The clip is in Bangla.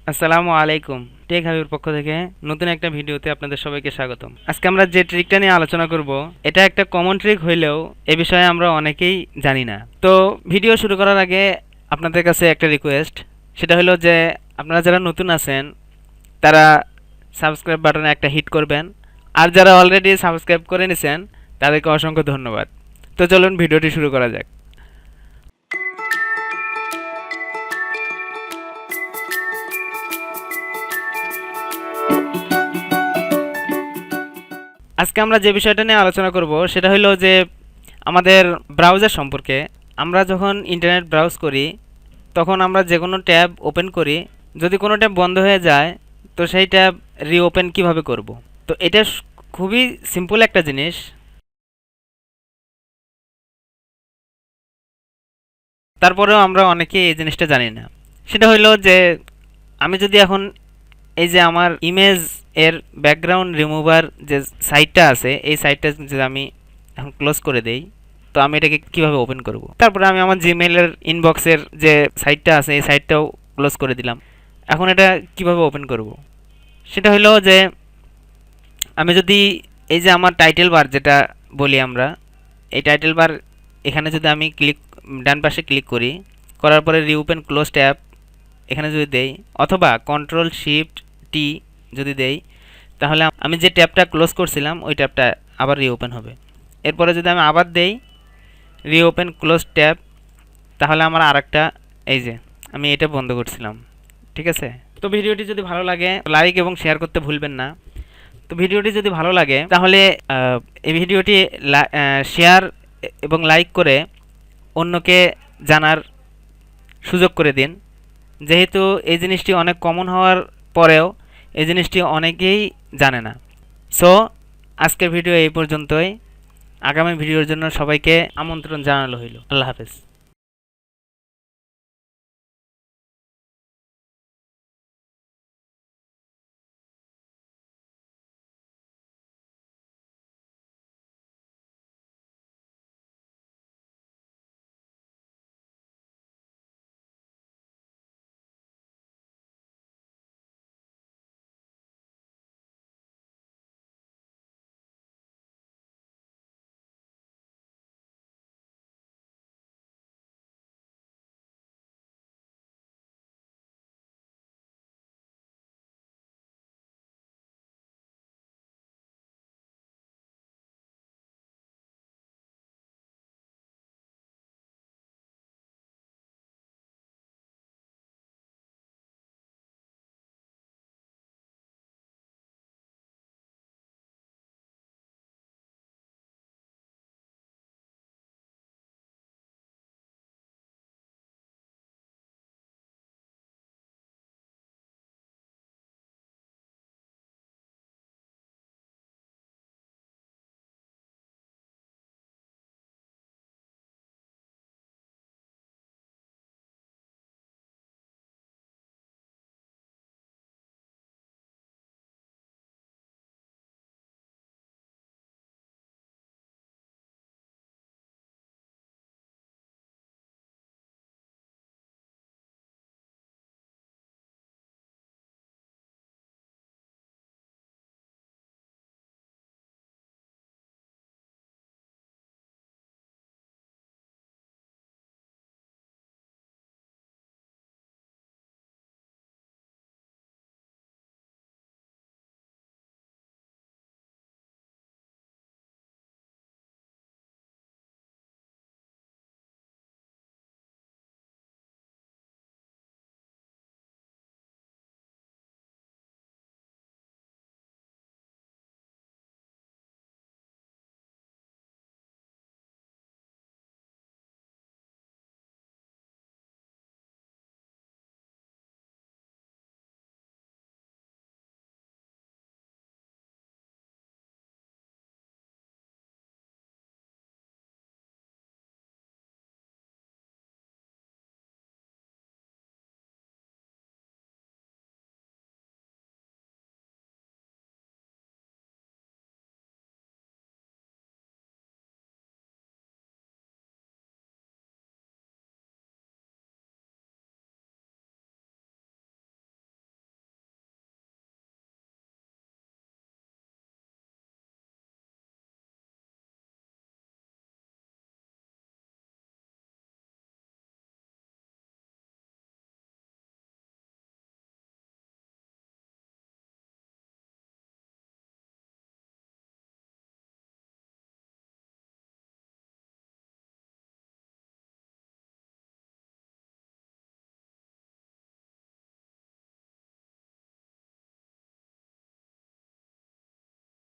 আসসালামু আলাইকুম। টেক হাবির পক্ষ থেকে নতুন একটা ভিডিওতে আপনাদের সবাইকে স্বাগতম। আজকে আমরা যে ট্রিকটা নিয়ে আলোচনা করব, এটা একটা কমন ট্রিক হইলেও এ বিষয়ে আমরা অনেকেই জানি না। তো ভিডিও শুরু করার আগে আপনাদের কাছে একটা রিকোয়েস্ট, সেটা হলো যে আপনারা যারা নতুন আছেন তারা সাবস্ক্রাইব বাটনে একটা হিট করবেন, আর যারা অলরেডি সাবস্ক্রাইব করে নিয়েছেন তাদেরকে অসংখ্য ধন্যবাদ। তো চলুন ভিডিওটি শুরু করা যাক। আজকে আমরা যে বিষয়টা নিয়ে আলোচনা করব সেটা হলো যে আমাদের ব্রাউজার সম্পর্কে। আমরা যখন ইন্টারনেট ব্রাউজ করি তখন আমরা যে কোনো ট্যাব ওপেন করি, যদি কোনো ট্যাব বন্ধ হয়ে যায় তো সেই ট্যাব রিওপেন কিভাবে করব। তো এটা খুবই সিম্পল একটা জিনিস, তারপরেও আমরা অনেকে এই জিনিসটা জানি না। সেটা হলো যে আমি যদি এখন এই যে আমার ইমেজ এর ব্যাকগ্রাউন্ড রিমুভার যে সাইটটা আছে, এই সাইটটা যদি আমি এখন ক্লোজ করে দেই, তো আমি এটাকে কিভাবে ওপেন করব। তারপরে আমি আমার জিমেইলের ইনবক্সের যে সাইটটা আছে এই সাইটটাও ক্লোজ করে দিলাম। এখন এটা কিভাবে ওপেন করব, সেটা হলো যে আমি যদি এই যে আমার টাইটেল বার যেটা বলি আমরা, এই টাইটেল বার এখানে যদি আমি ডান পাশে ক্লিক করি, করার পরে রিওপেন ক্লোজ ট্যাব এখানে যদি দেই, অথবা কন্ট্রোল শিফট টি যদি দেই, তাহলে আমি যে ট্যাবটা ক্লোজ করছিলাম ওই ট্যাবটা আবার রিওপেন হবে। এরপরে যদি আমি আবার দেই রিওপেন ক্লোজ ট্যাব, তাহলে আমার আরেকটা, এই যে আমি এটা বন্ধ করছিলাম। ঠিক আছে, তো ভিডিওটি যদি ভালো লাগে লাইক এবং শেয়ার করতে ভুলবেন না। তো ভিডিওটি যদি ভালো লাগে তাহলে এই ভিডিওটি শেয়ার এবং লাইক করে অন্যকে জানার সুযোগ করে দিন, যেহেতু এই জিনিসটি অনেক কমন হওয়ার পরেও এই জিনিসটি অনেকেই জানে না। সো আজকের ভিডিও এই পর্যন্তই। আগামী ভিডিওর জন্য সবাইকে আমন্ত্রণ জানানো হইল। আল্লাহ হাফেজ।